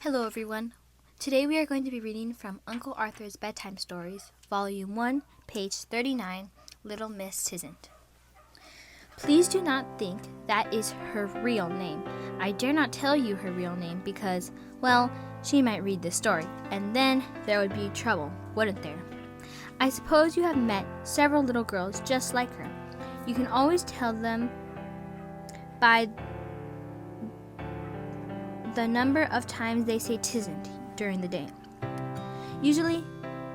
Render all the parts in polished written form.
Hello everyone. Today we are going to be reading from Uncle Arthur's Bedtime Stories, Volume 1, page 39, Little Miss Tisn't. Please do not think that is her real name. I dare not tell you her real name because, well, she might read this story, and then there would be trouble, wouldn't there? I suppose you have met several little girls just like her. You can always tell them by the number of times they say tisn't during the day. Usually,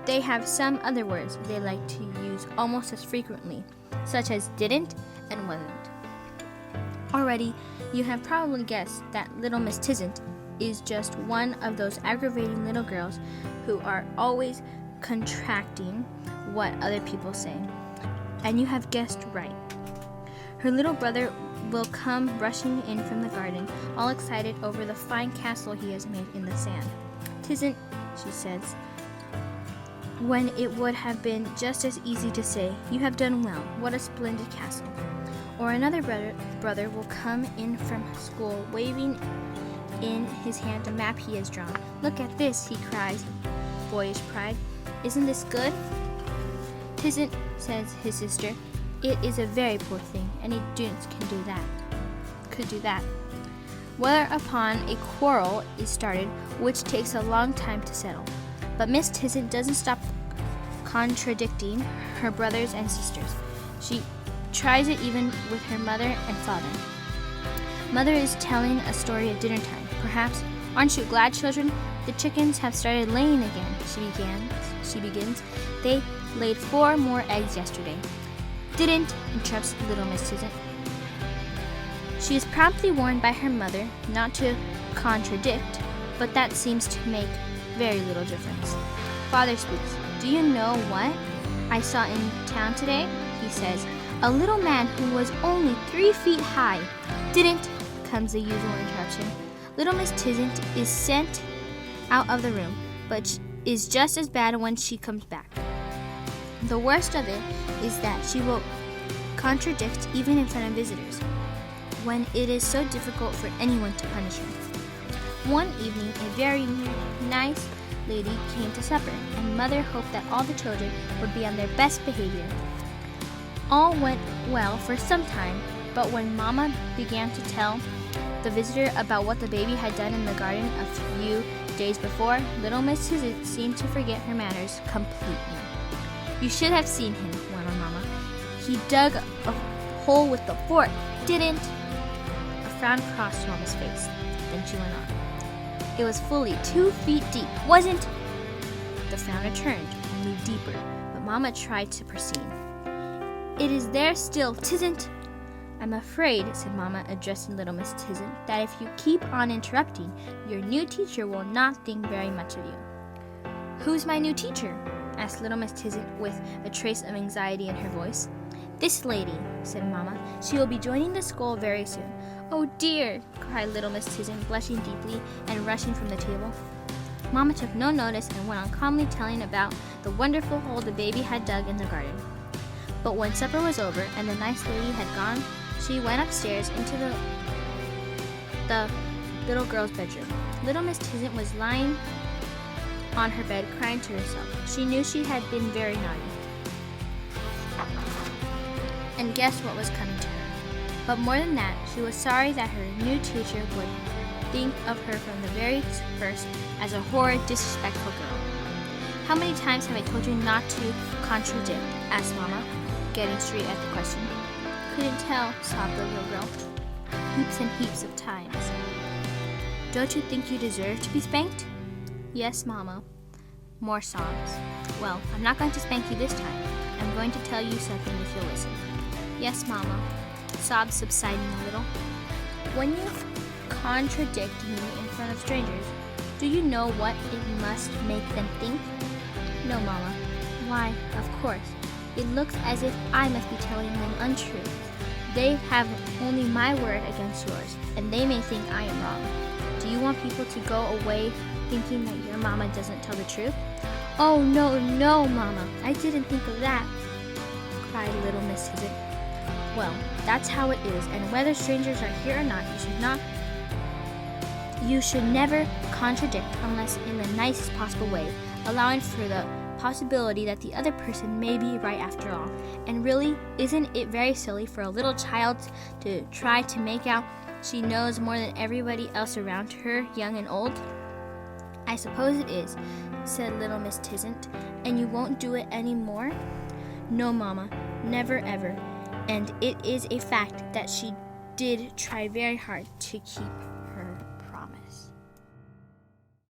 they have some other words they like to use almost as frequently, such as didn't and wasn't. Already, you have probably guessed that Little Miss Tisn't is just one of those aggravating little girls who are always contracting what other people say. And you have guessed right. Her little brother will come rushing in from the garden, all excited over the fine castle he has made in the sand. "Tisn't," she says, when it would have been just as easy to say, "You have done well, what a splendid castle." Or another brother will come in from school, waving in his hand a map he has drawn. "Look at this," he cries, boyish pride. "Isn't this good?" "Tisn't," says his sister. "It is a very poor thing. Any dunce could do that." Whereupon a quarrel is started, which takes a long time to settle. But Miss Tisn't doesn't stop contradicting her brothers and sisters. She tries it even with her mother and father. Mother is telling a story at dinner time. Perhaps, "Aren't you glad, children? The chickens have started laying again," she begins. "They laid 4 more eggs yesterday." "Didn't," interrupts Little Miss Tisn't. She is promptly warned by her mother not to contradict, but that seems to make very little difference. Father speaks. "Do you know what I saw in town today?" he says. "A little man who was only 3 feet high." "Didn't," comes the usual interruption. Little Miss Tisn't is sent out of the room, but is just as bad when she comes back. The worst of it is that she will contradict even in front of visitors, when it is so difficult for anyone to punish her. One evening, a very nice lady came to supper, and Mother hoped that all the children would be on their best behavior. All went well for some time, but when Mama began to tell the visitor about what the baby had done in the garden a few days before, Little Miss Tisn't seemed to forget her manners completely. "You should have seen him," went on Mama. "He dug a hole with the fork." "Didn't." A frown crossed Mama's face. Then she went on. "It was fully 2 feet deep." "Wasn't." The frown returned, only deeper, but Mama tried to proceed. "It is there still, tisn't." "I'm afraid," said Mama, addressing Little Miss Tisn't, "that if you keep on interrupting, your new teacher will not think very much of you." "Who's my new teacher?" asked Little Miss Tisn't with a trace of anxiety in her voice. "This lady," said Mama. "She will be joining the school very soon." "Oh dear," cried Little Miss Tisn't, blushing deeply and rushing from the table. Mama took no notice and went on calmly telling about the wonderful hole the baby had dug in the garden. But when supper was over and the nice lady had gone, she went upstairs into the little girl's bedroom. Little Miss Tisn't was lying on her bed crying to herself. She knew she had been very naughty, and guessed what was coming to her. But more than that, she was sorry that her new teacher would think of her from the very first as a horrid, disrespectful girl. "How many times have I told you not to contradict?" asked Mama, getting straight at the question. "Couldn't tell," sobbed the little girl. "Heaps and heaps of times." "Don't you think you deserve to be spanked?" "Yes, Mama." More sobs. "Well, I'm not going to spank you this time. I'm going to tell you something if you'll listen." "Yes, Mama." Sobs subsiding a little. "When you contradict me in front of strangers, do you know what it must make them think?" "No, Mama." "Why, of course. It looks as if I must be telling them untruth. They have only my word against yours, and they may think I am wrong. Do you want people to go away thinking that your Mama doesn't tell the truth?" "Oh, no, no, Mama. I didn't think of that," cried Little Miss Tisn't. "Well, that's how it is, and whether strangers are here or not, You should never contradict unless in the nicest possible way, allowing for the possibility that the other person may be right after all. And really, isn't it very silly for a little child to try to make out she knows more than everybody else around her, young and old? I suppose it is, said little Miss Tisn't. And you won't do it any more? No, Mama, never ever. And it is a fact that she did try very hard to keep.